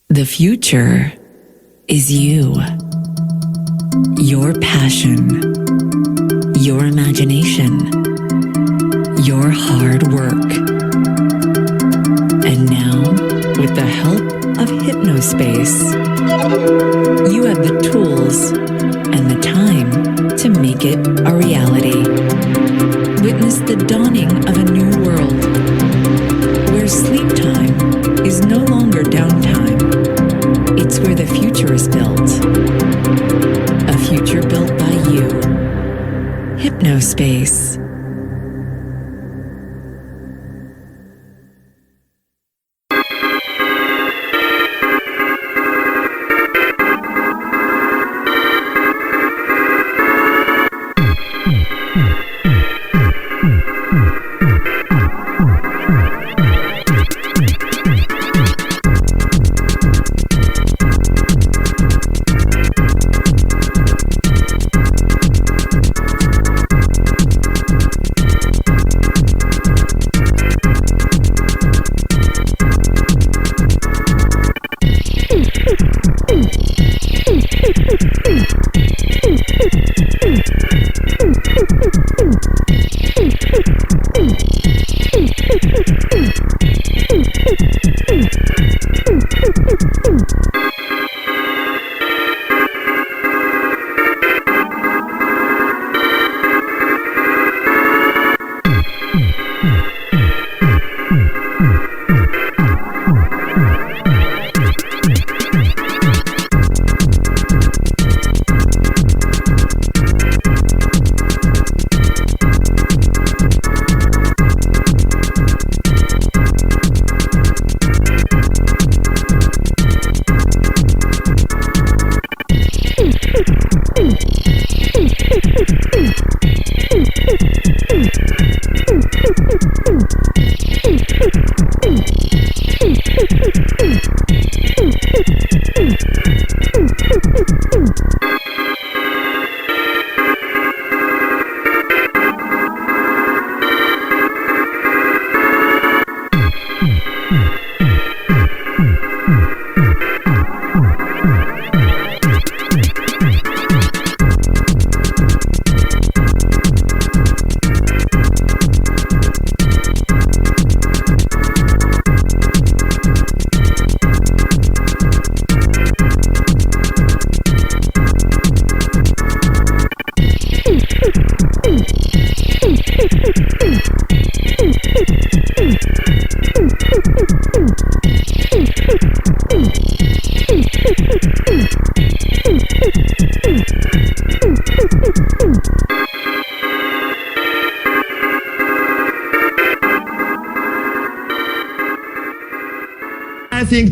The future is you. Your passion. Your imagination. Your hard work. And now, with the help of Hypnospace, you have the tools and the time to make it a reality. Witness the dawning of a new world, where sleep time is no longer downtime. It's where the future is built. A future built by you. Hypnospace.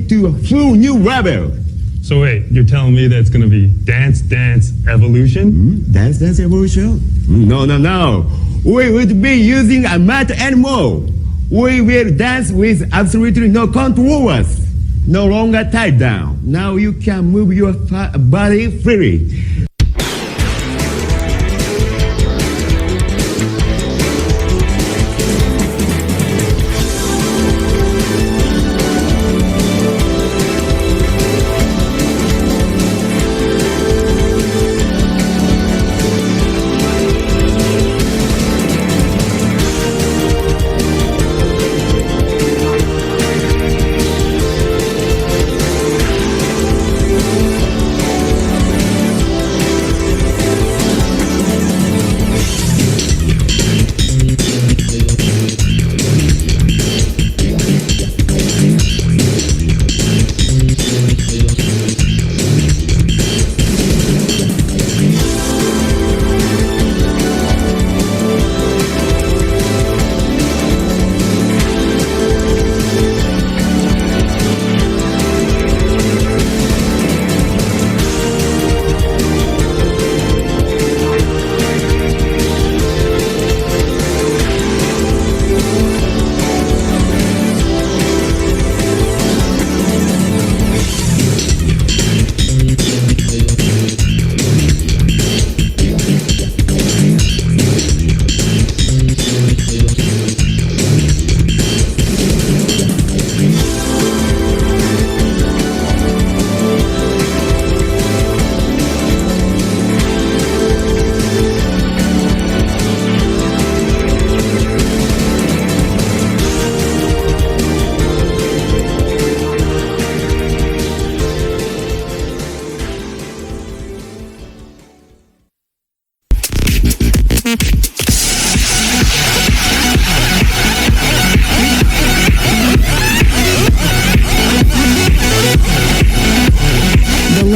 To a full new level. So wait, you're telling me that it's going to be Dance Dance Evolution? Dance Dance Evolution? No. We would be using a mat and more. We will dance with absolutely no controls. No longer tied down. Now you can move your body freely.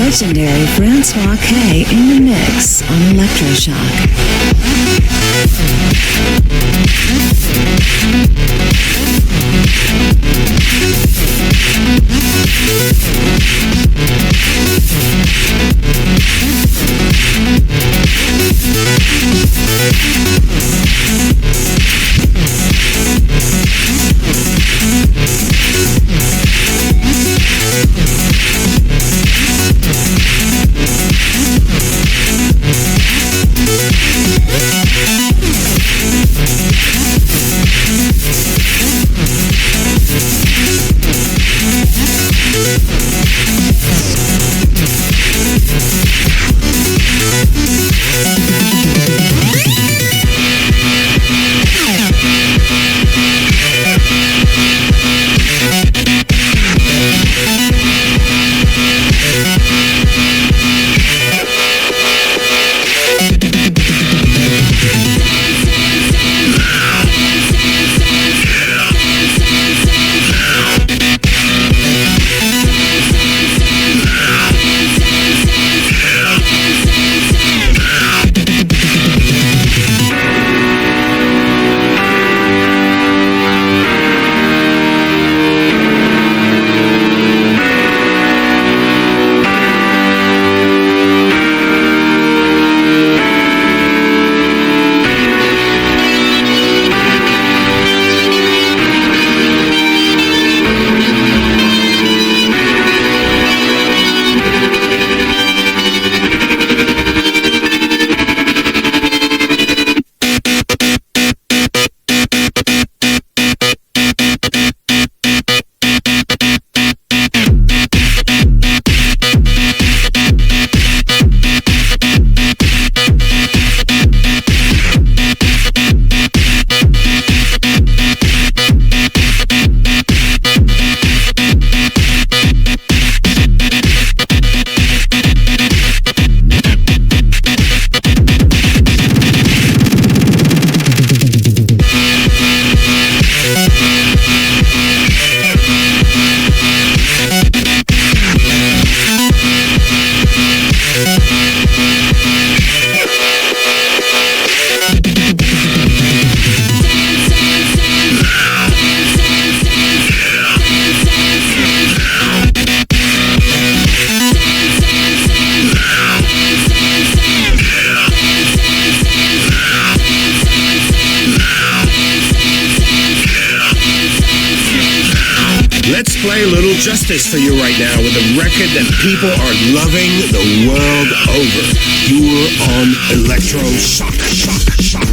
legendary Francois K in the mix on Electroshock. play a little justice for you right now with a record that people are loving the world over. You're on Electro Shock, Shock, Shock,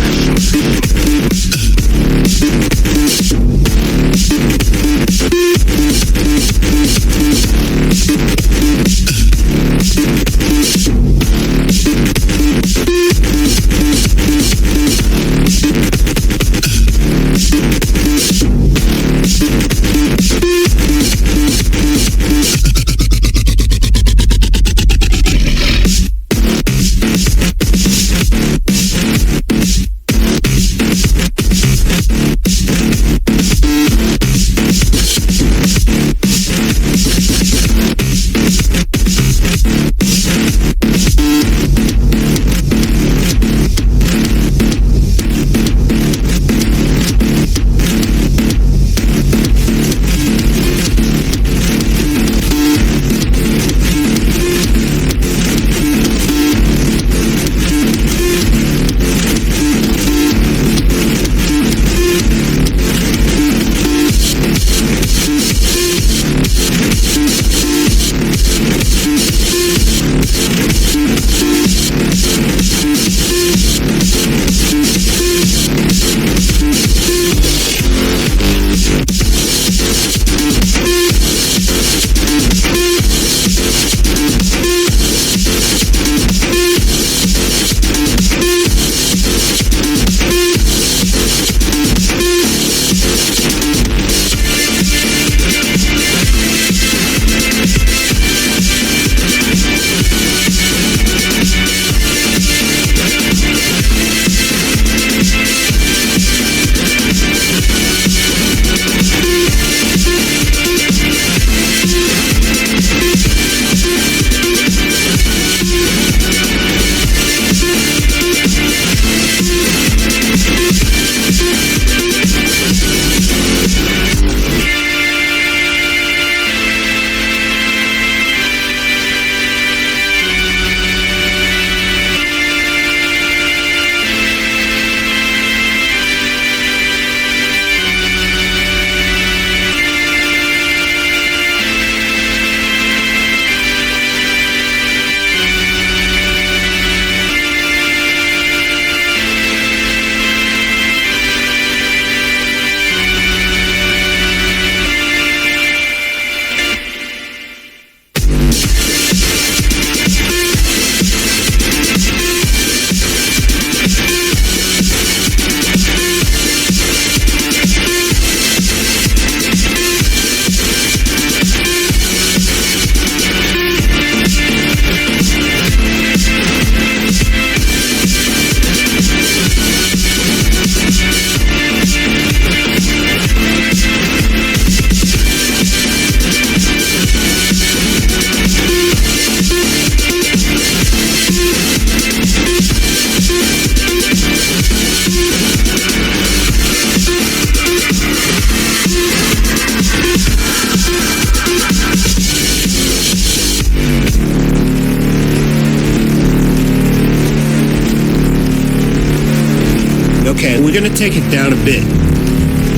we're gonna take it down a bit.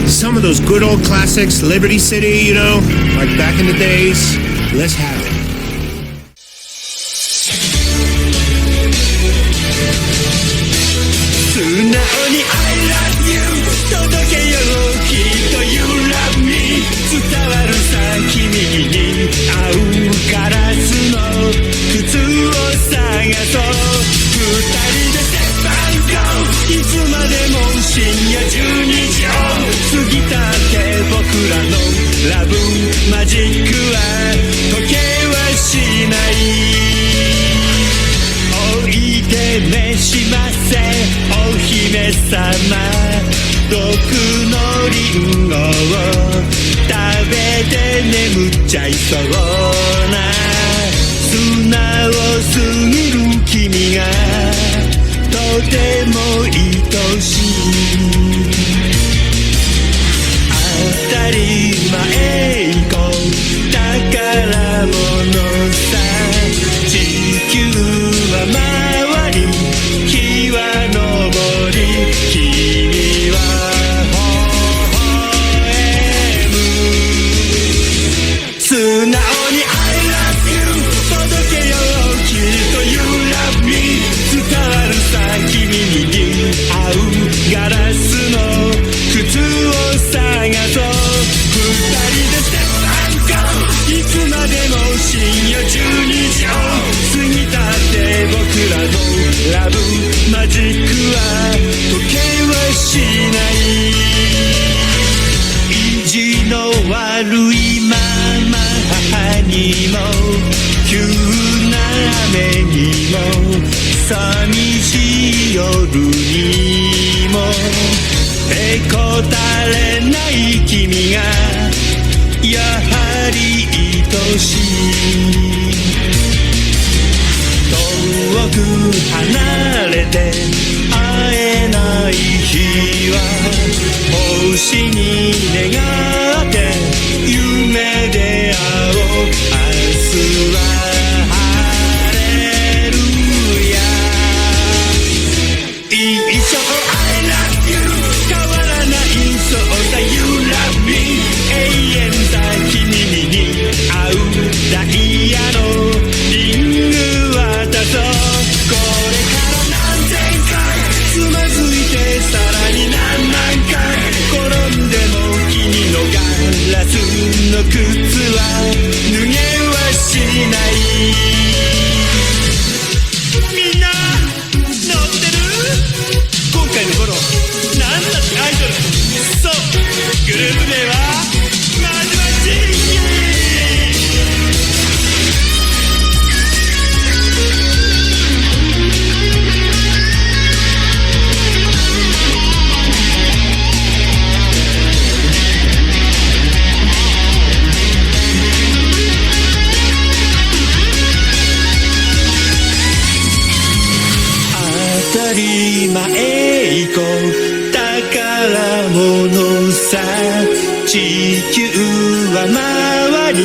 Some of those good old classics, Liberty City, you know, like back in the days. Let's have it. 素直に I love you 届けようきっと You love me 伝わるさ君に合うガラスの靴を探そう二人でセッパンゴーいつまでも深夜12時を過ぎたって僕らのラブマジックは時計はしないおいで召しませお姫様毒のリンゴを食べて眠っちゃいそうな素直すぎる君がとても愛しい当たり前こ宝物さ地球は回り日は昇り君は微笑む素直に I love you 届けようきっと You love me 伝わるさ君に合うガラスの靴を探そう二人でステップアンドゴーいつまでも深夜12時を過ぎたって僕らのラブマジックは時計はしない意地の悪いまま母にも急な雨にも寂しい夜にもへこたれない君がやはり愛しい遠く離れて会えない日は星に願って夢で会おう明日は晴れるや一生 I love you 変わらないそうだ You love me 永遠だ君に合うダイヤのリング渡そうこれから何千回つまずいてさらに何万回転んでも君のガラスの靴は脱げはしないみんな乗ってる今回の頃なんだってアイドルそうグループ名はマジマジ当たり前行こう宝物さ地球は回り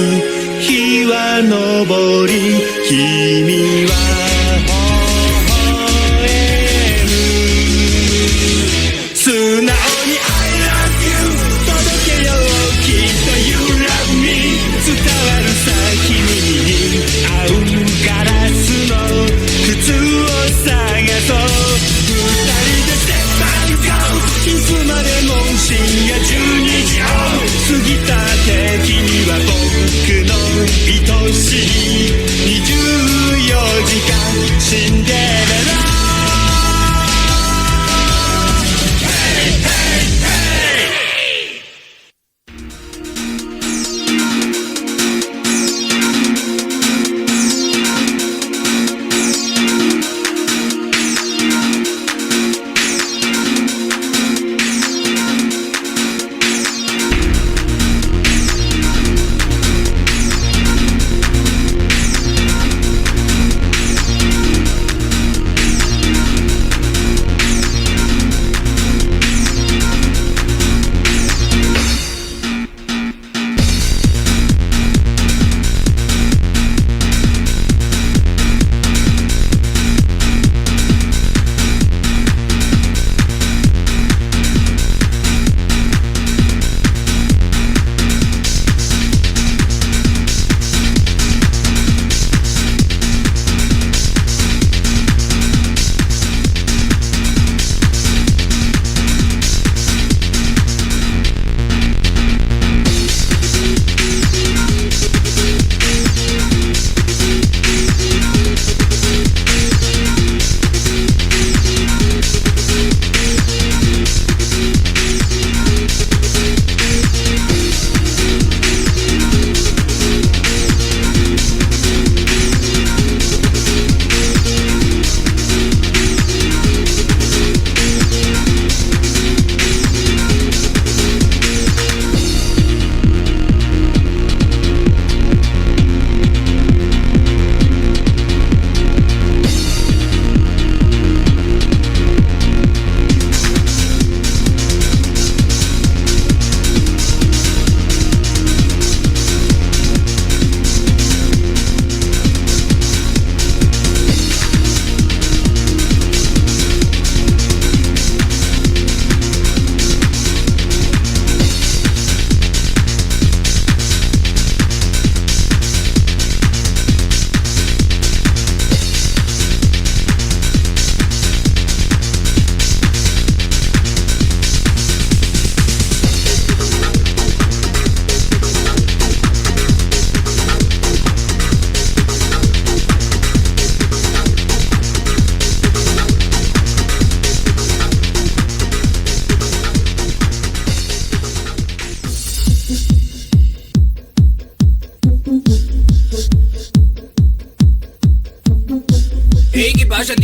日は昇り君は微笑む素直に I love you 届けようきっと You love me 伝わるさ君に合うガラスの靴を探そう二人でステップアンドゴーいつまでも深夜12時を過ぎたって君は僕の愛しい24時間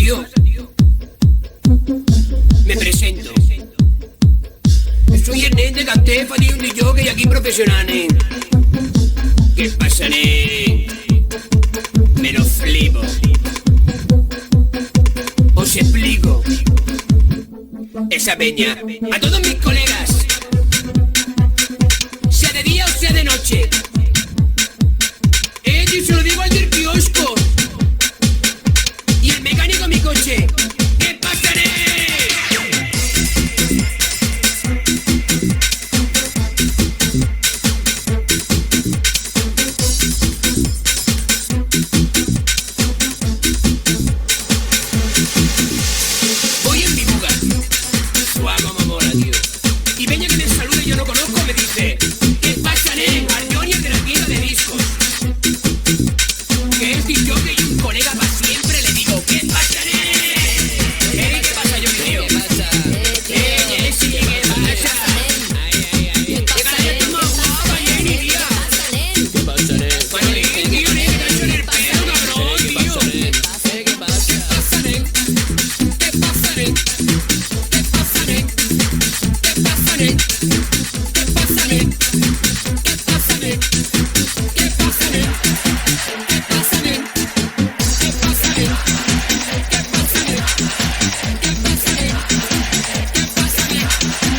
tío? Me presento. Soy el nen de Castefa, tío, un jockey aquí profesional, nen. ¿Qué pasa, nen? Me lo flipo. Os explico. Esa peña, a todos mis colegas, sea de día o sea de noche. Yo se lo digo al del kiosco y el mecánico de mi coche. ¿Qué pasa, nen? Voy en mi buga. Guau, como mola, tío. Y peña que me saluda y yo no conozco me dice: ¿qué pasa, nen? Arjoni, el de la tienda de discos. Que es yo que un colega para siempre le digo: ¿qué pasa, nen? ¿Qué pasa, yo, mi tío? ¿Qué pasa? Sí, ¿qué pasa? ¿Qué pasa, nen? ¿Cómo guapa, Jenny, tío? ¿Qué pasa, nen? Bueno, tío, nen, que te en el pelo, cabrón, tío. ¿Qué pasa, nen? ¿Qué pasa, nen? ¿Qué pasa, nen? ¿Qué pasa, nen? ¿Qué pasa, nen? ¿Qué pasa, nen? ¿Qué pasa, nen? ¿Qué pasa, nen? ¿Qué pasa, nen? ¿Qué pasa, nen? ¿Qué pasa, nen? ¿Qué pasa, nen?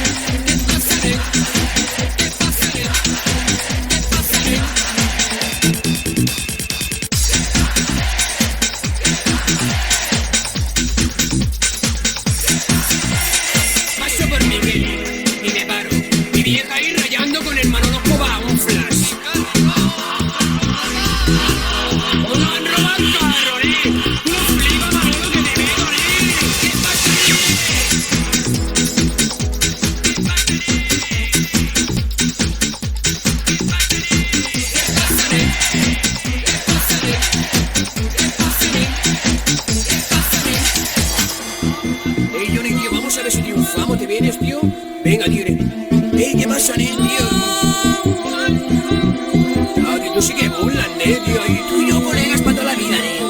¿Qué pasa, nen? ¿Qué pasa, nen? ¿Qué pasa, nen? Paso por mi calle y me paro. Mi vieja ahí rayando con el Manolo Escobar un flash. ¡Os lo han robado el carro, nen! ¡Tú flipa, Manolo, que te meto, nen! ¿Qué pasa, nen? ¿Qué pasa, nen? ¿Qué pasa, nen? ¿Qué pasa, nen? ¿Qué pasa, nen? ¿Qué pasa, nen? ¿Qué pasa, nen? Ey, Johnny, tío, vamos a ver si triunfamos. ¿Te vienes, tío? Venga, tío. Ey, ¿qué pasa, nen, tío? Ah, que tú sí que burlas, nen, tío. Y tú y yo, colegas, para toda la vida, nen.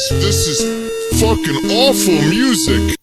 This is fucking awful music.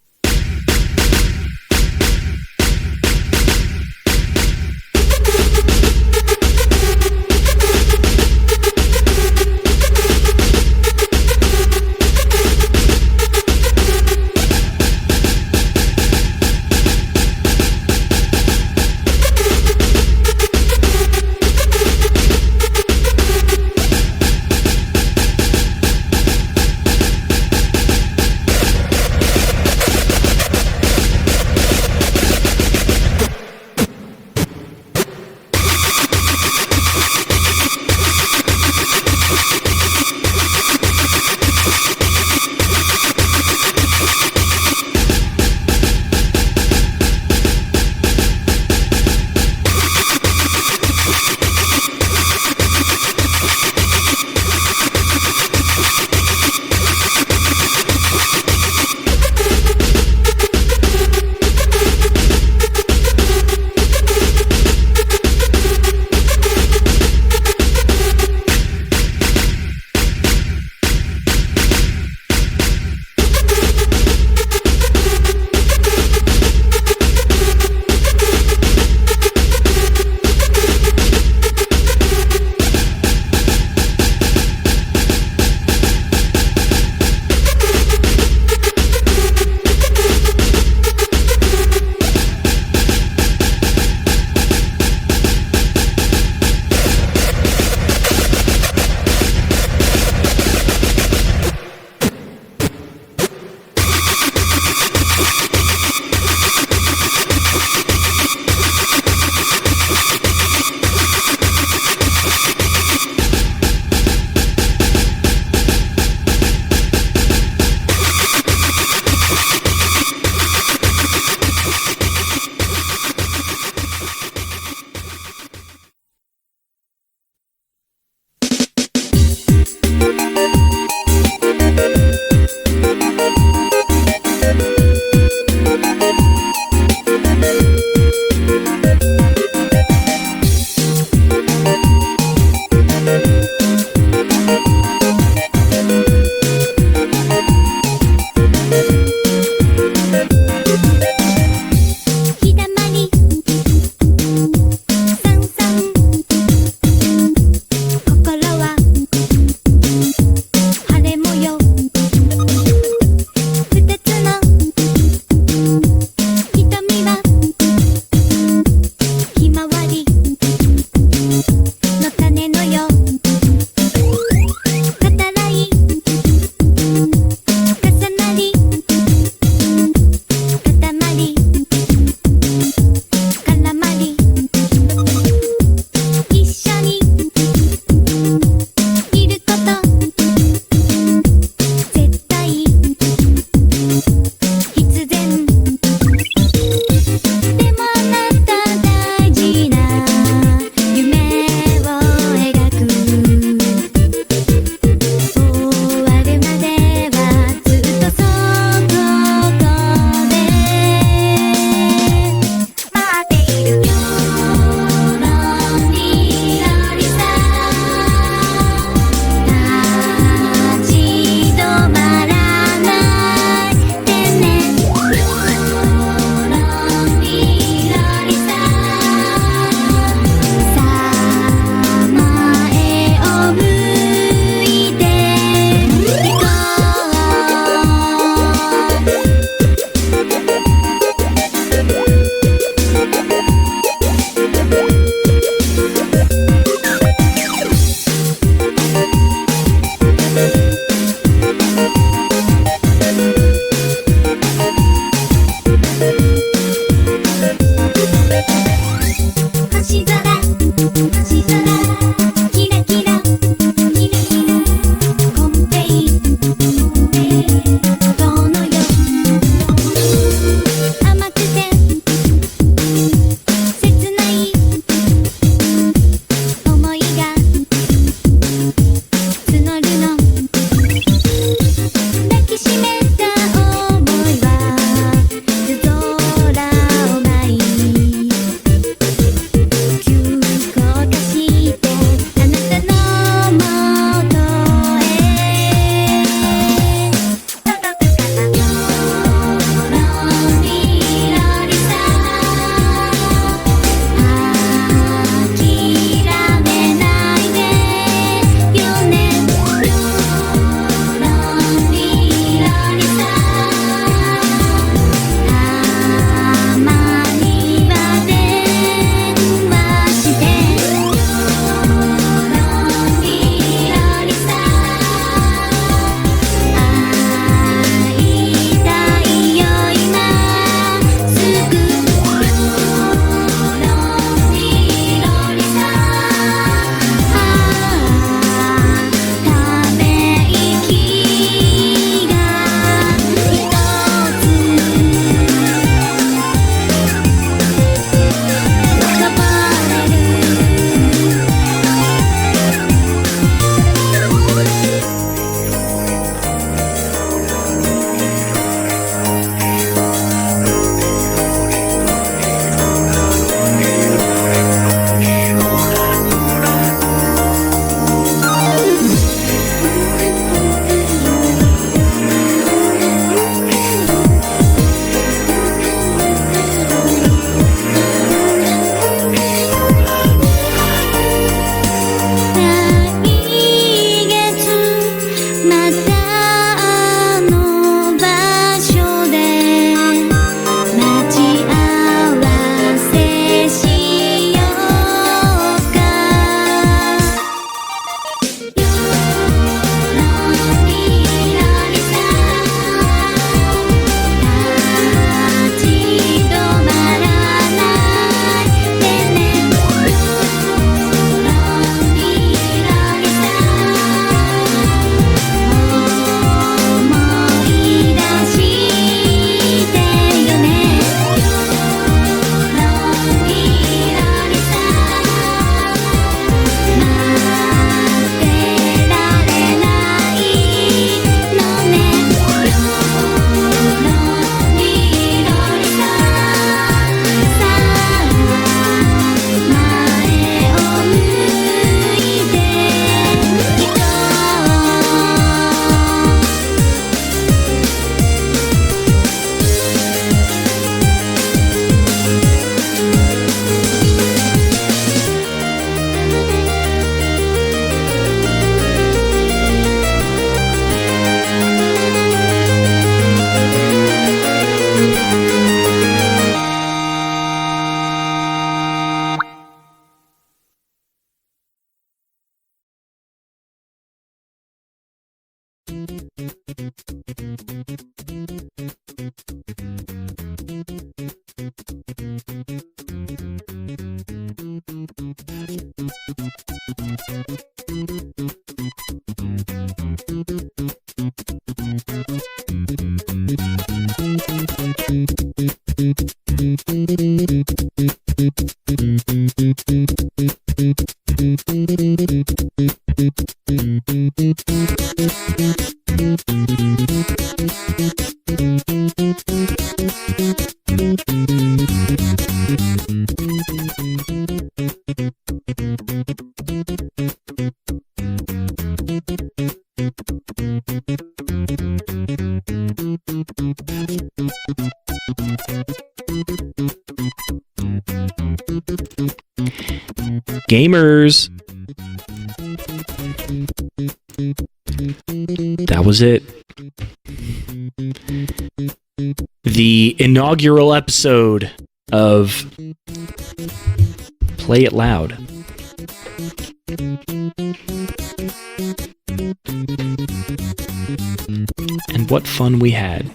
Gamers. That was it. The inaugural episode of Play It Loud. And what fun we had.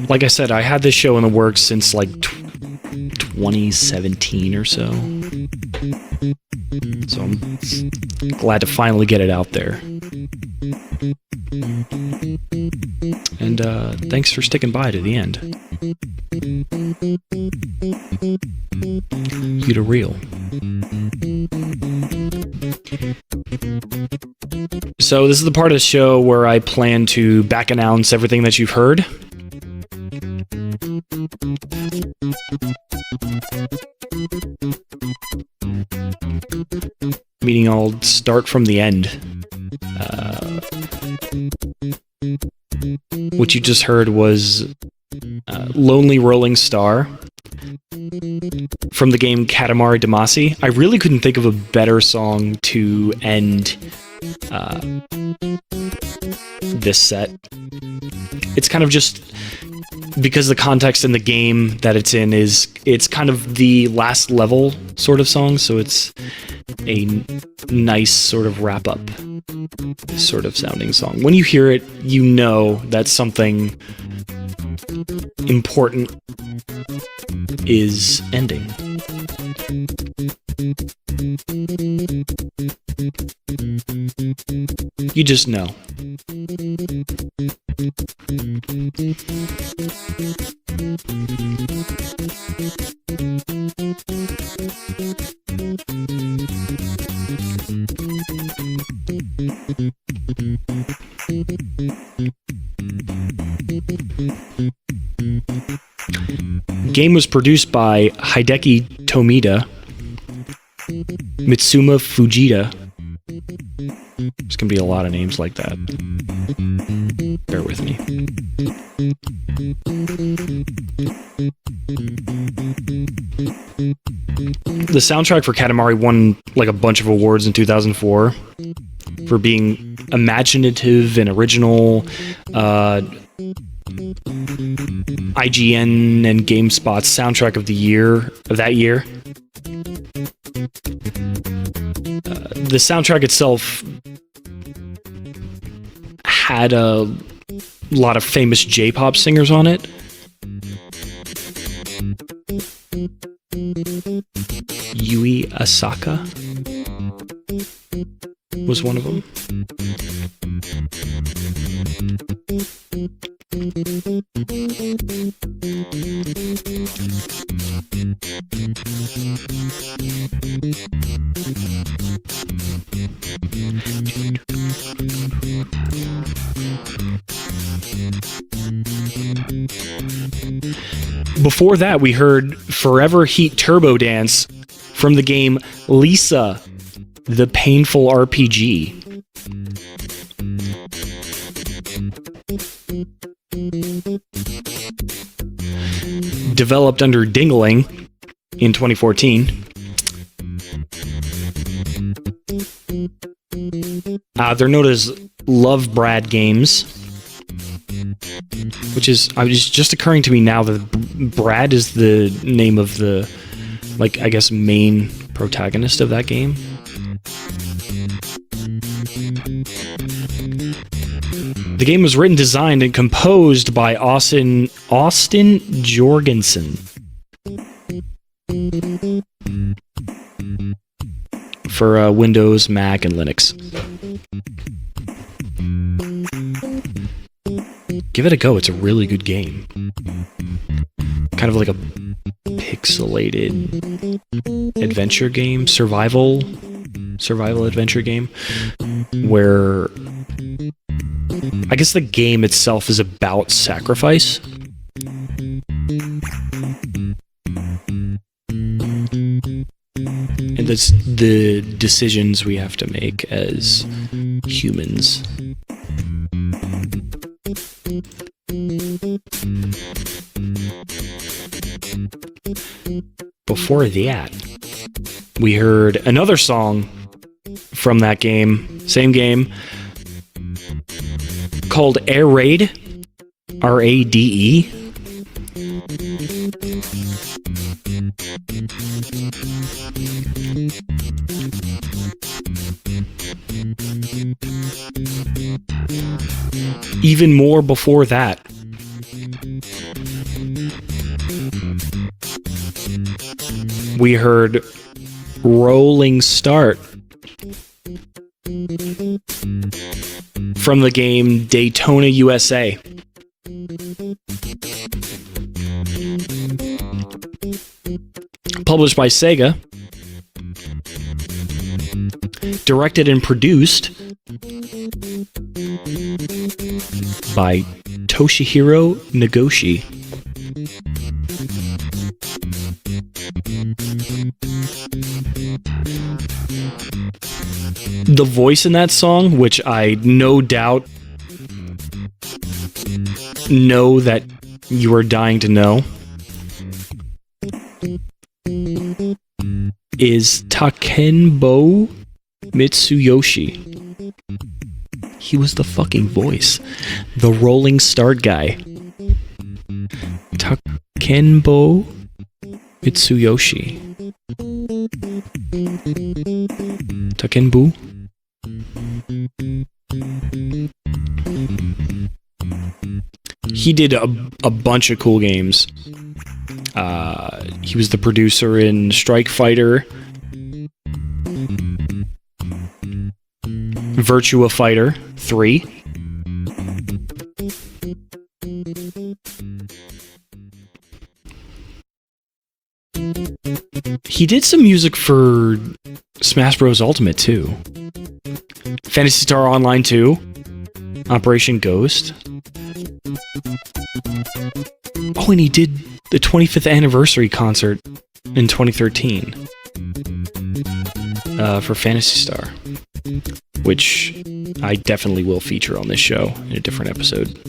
Like I said, I had this show in the works since like 2017 or so. So I'm glad to finally get it out there. And thanks for sticking by to the end. You to real. So this is the part of the show where I plan to back announce everything that you've heard. Meaning I'll start from the end. What you just heard was Lonely Rolling Star from the game Katamari Damacy. I really couldn't think of a better song to end this set. It's kind of just because the context in the game that it's in it's kind of the last level sort of song, so it's a nice sort of wrap up sort of sounding song. When you hear it, you know that something important is ending. You just know. Game was produced by Hideki Tomita, Mitsuma Fujita. There's gonna be a lot of names like that. Bear with me. The soundtrack for Katamari won like a bunch of awards in 2004 for being imaginative and original. IGN and GameSpot's soundtrack of the year of that year. The soundtrack itself had a lot of famous J-pop singers on it. Yui Asaka was one of them. Before that, we heard Forever Heat Turbo Dance from the game Lisa, the Painful RPG. Developed under Dingling in 2014. They're known as Love Brad Games, which is just occurring to me now that Brad is the name of the, like, I guess, main protagonist of that game. The game was written, designed, and composed by Austin Jorgensen for Windows, Mac, and Linux. Give it a go. It's a really good game. Kind of like a pixelated adventure game, survival adventure game, where I guess the game itself is about sacrifice. And that's the decisions we have to make as humans. Before that, we heard another song from that game, same game, called Air Raid, R-A-D-E. Even more before that. We heard Rolling Start from the game Daytona USA. Published by Sega. Directed and produced by Toshihiro Nagoshi. The voice in that song, which I no doubt know that you are dying to know, is Takenbo Mitsuyoshi. He was the fucking voice. The Rolling Start guy. Takenbo Mitsuyoshi. Takenbu? He did a bunch of cool games. He was the producer in Strike Fighter, Virtua Fighter 3. He did some music for Smash Bros. Ultimate too. Phantasy Star Online 2, Operation Ghost. Oh, and he did the 25th anniversary concert in 2013 for Phantasy Star, which I definitely will feature on this show in a different episode.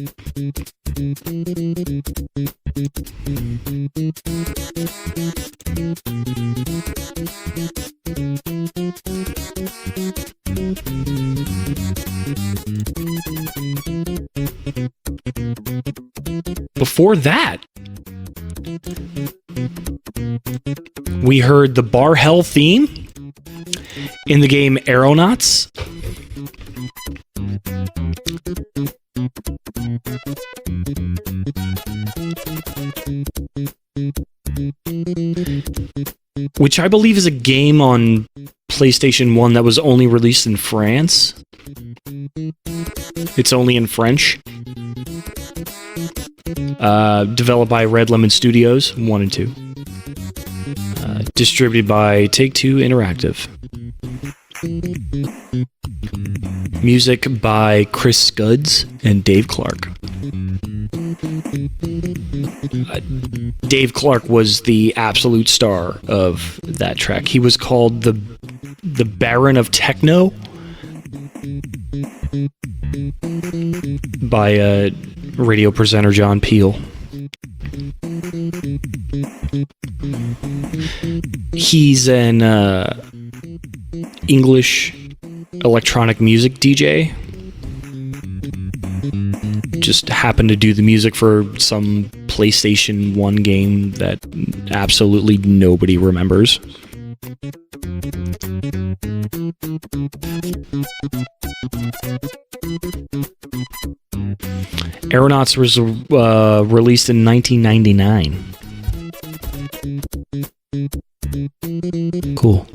Before that, we heard the Bar Hell theme in the game Aeronauts. Which I believe is a game on PlayStation 1 that was only released in France. It's only in French. Developed by Red Lemon Studios 1 and 2. Distributed by Take-Two Interactive. Music by Chris Scudds and Dave Clark. Dave Clark was the absolute star of that track. He was called the Baron of Techno by radio presenter John Peel. He's an English electronic music DJ just happened to do the music for some PlayStation 1 game that absolutely nobody remembers. Aeronauts was released in 1999. Cool.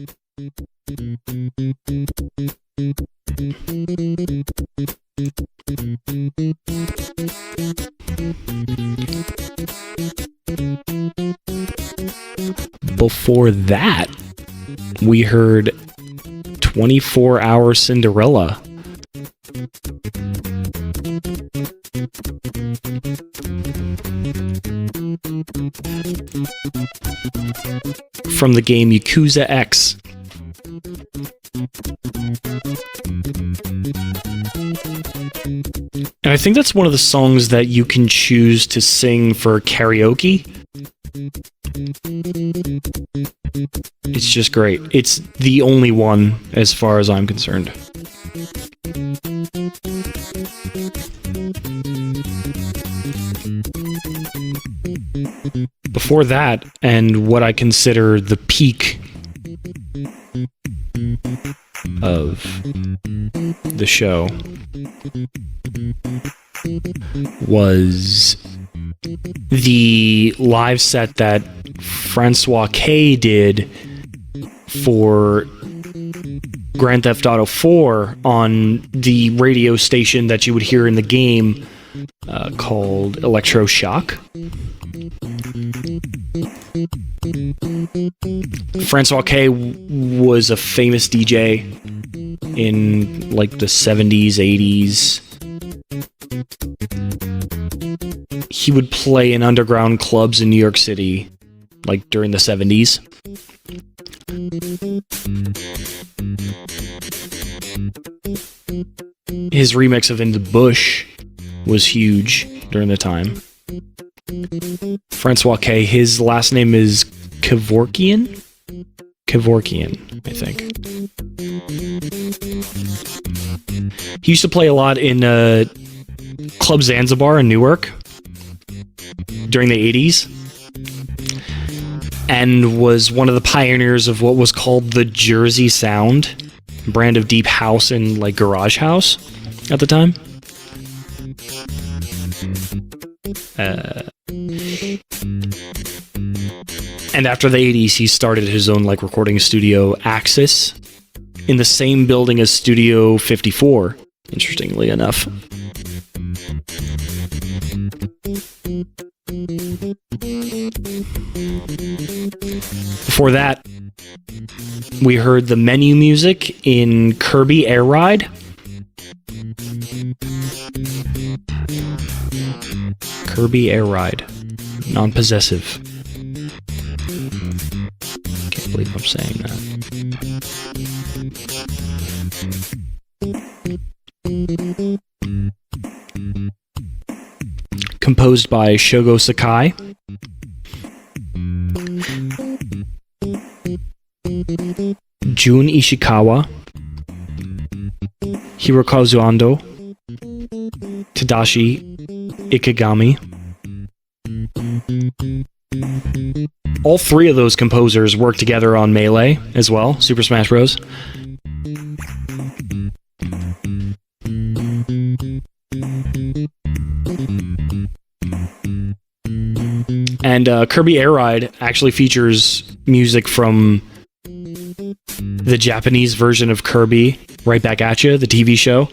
Before that, we heard 24-Hour Cinderella. From the game Yakuza X. And I think that's one of the songs that you can choose to sing for karaoke. It's just great. It's the only one as far as I'm concerned. Before that, and what I consider the peak of the show, was the live set that Francois did for Grand Theft Auto 4 on the radio station that you would hear in the game called Electro Shoc. Francois was a famous DJ in like the 70s, 80s. He would play in underground clubs in New York City, like during the 70s. His remix of In the Bush was huge during the time. Francois, his last name is Kevorkian, I think. He used to play a lot in Club Zanzibar in Newark during the 80s, and was one of the pioneers of what was called the Jersey Sound, brand of deep house and like garage house at the time. And after the 80s, he started his own like recording studio, Axis, in the same building as Studio 54, interestingly enough. Before that, we heard the menu music in Kirby Air Ride. Kirby Air Ride. Non-possessive. Can't believe I'm saying that. Composed by Shogo Sakai. Jun Ishikawa. Hirokazu Ando. Tadashi Ikegami. All three of those composers worked together on Melee as well, Super Smash Bros. And Kirby Air Ride actually features music from the Japanese version of Kirby, Right Back at Ya, the TV show.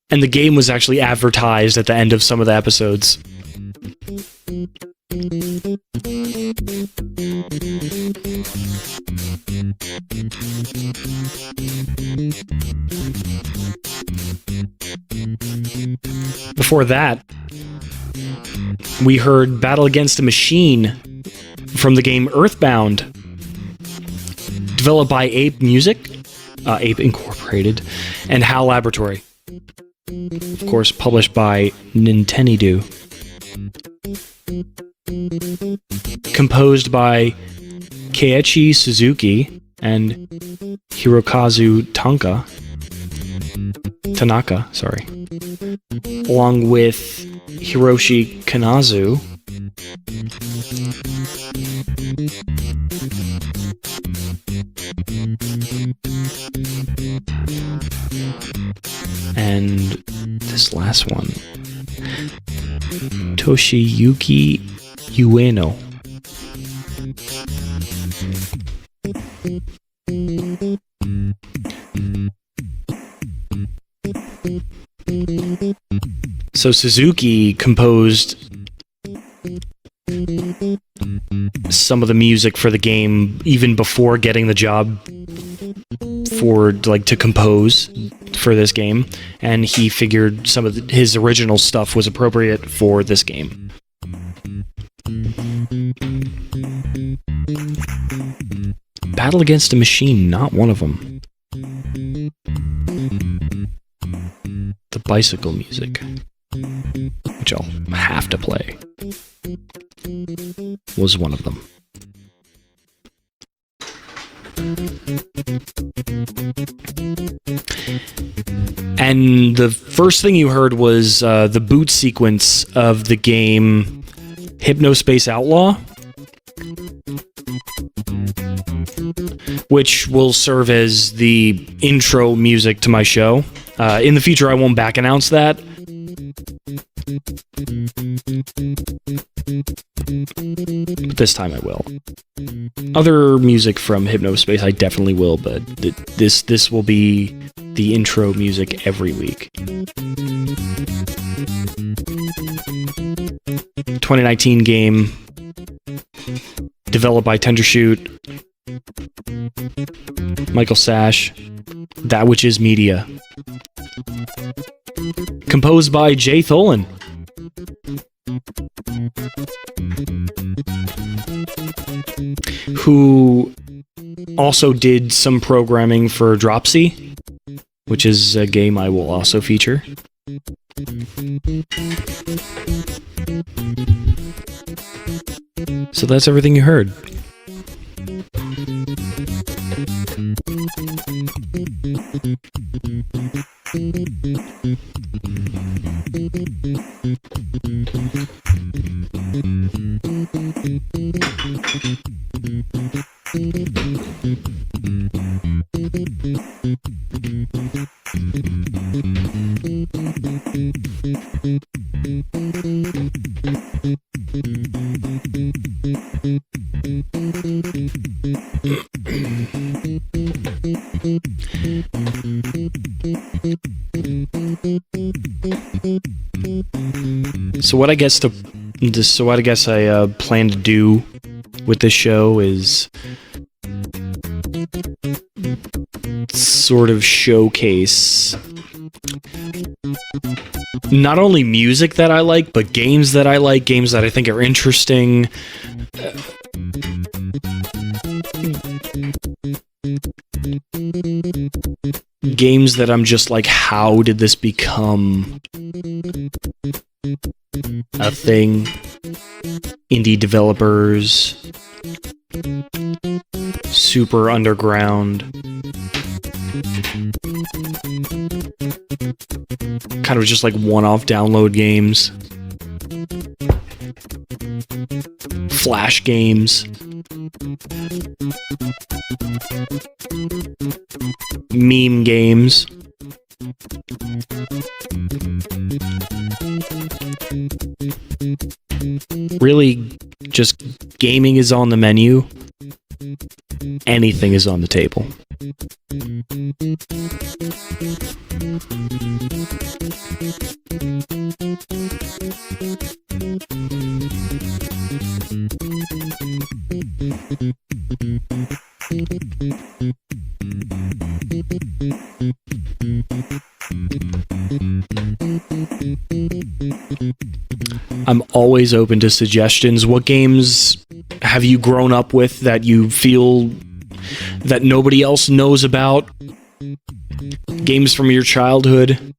And the game was actually advertised at the end of some of the episodes. Before that, we heard Battle Against a Machine from the game Earthbound, developed by Ape Music, Ape Incorporated, and HAL Laboratory. Of course, published by Nintendo. Composed by Keiichi Suzuki and Hirokazu Tanaka, along with Hiroshi Kanazu, and this last one, Toshiyuki Ueno. So Suzuki composed some of the music for the game even before getting the job to compose for this game, and he figured some of his original stuff was appropriate for this game. Battle Against a Machine, not one of them. The bicycle music, which I'll have to play, was one of them. And the first thing you heard was the boot sequence of the game Hypnospace Outlaw, which will serve as the intro music to my show. In the future, I won't back announce that. But this time I will. Other music from Hypnospace I definitely will, but this will be the intro music every week. 2019 game, developed by Tendershoot, Michael Sash, That Which Is Media. Composed by Jay Tholen. Who also did some programming for Dropsy, which is a game I will also feature. So that's everything you heard. So what I guess I plan to do with this show is sort of showcase not only music that I like, but games that I like, games that I think are interesting. Games that I'm just like, how did this become a thing? Indie developers, super underground, kind of just like one-off download games, flash games, meme games. Really, just gaming is on the menu. Anything is on the table. I'm always open to suggestions. What games have you grown up with that you feel that nobody else knows about? Games from your childhood.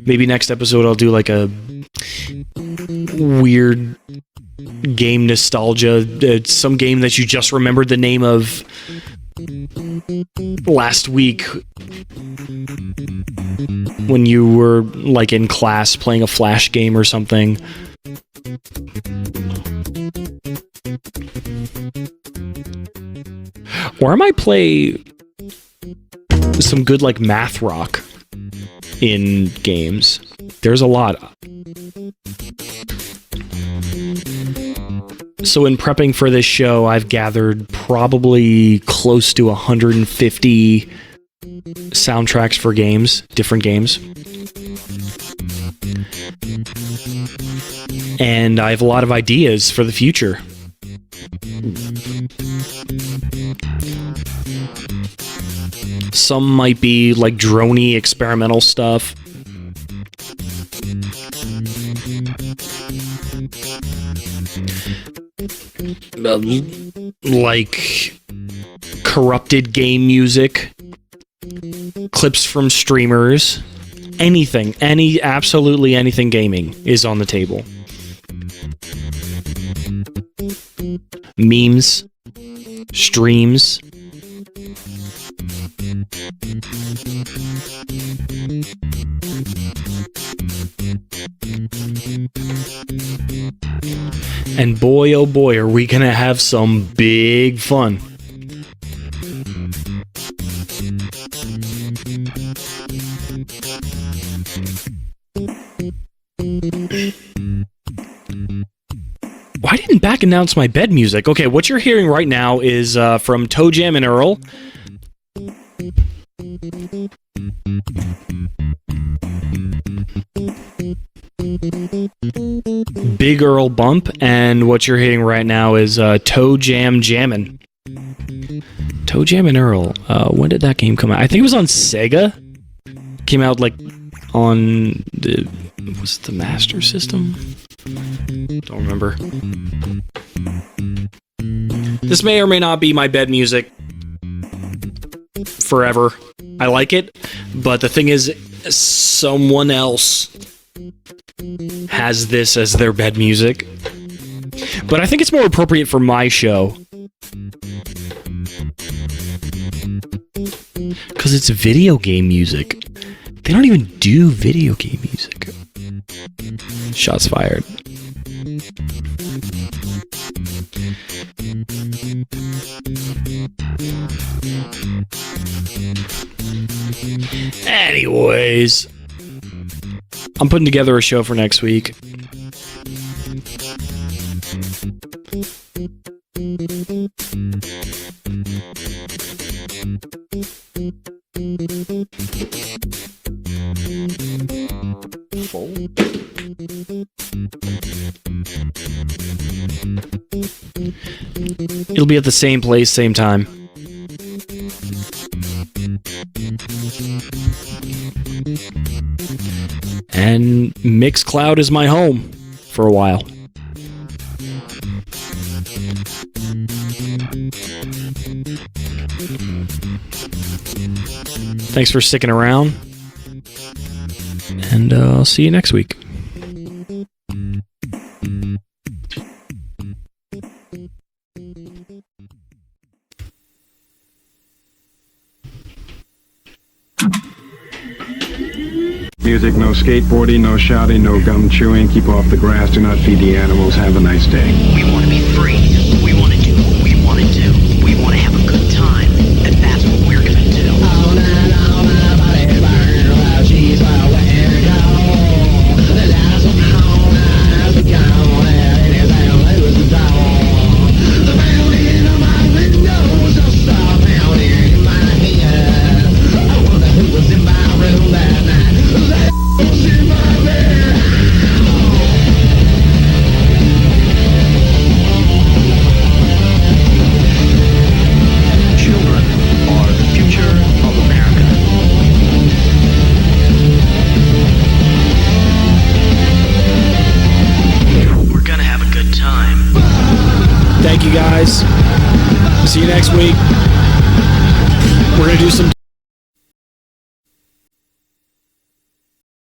Maybe next episode I'll do like a weird game nostalgia. Some game that you just remembered the name of last week when you were like in class playing a Flash game or something. Or I might play some good like math rock in games. There's a lot. So in prepping for this show, I've gathered probably close to 150 soundtracks for games, different games. And I have a lot of ideas for the future. Some might be like droney experimental stuff. Like corrupted game music, clips from streamers, anything, absolutely anything gaming is on the table. Memes, streams. And boy, oh boy, are we gonna have some big fun. Why didn't Back announce my bed music? Okay, what you're hearing right now is from Toe Jam and Earl. Big Earl Bump, and what you're hearing right now is Toe Jam Jammin'. Toe Jam and Earl. When did that game come out? I think it was on Sega. Came out like on the was it the Master System? Don't remember. This may or may not be my bed music forever. I like it, but the thing is, someone else has this as their bed music. But I think it's more appropriate for my show. Because it's video game music. They don't even do video game music. Shots fired. Anyways, I'm putting together a show for next week. It'll be at the same place, same time. And Mixcloud is my home for a while. Thanks for sticking around. And I'll see you next week. Music, no skateboarding, no shouting, no gum chewing. Keep off the grass, do not feed the animals. Have a nice day. We want to be free. We want to do what we want to do. We want to have a good time. And that's what we're going to do. All night long, my body burns while she's nowhere to go. The lights are on, eyes are gone, and anything lose the door. The mountain on my window just start pounding in my head. I wonder who was in my room that night. Thank you guys. See you next week. We're going to do some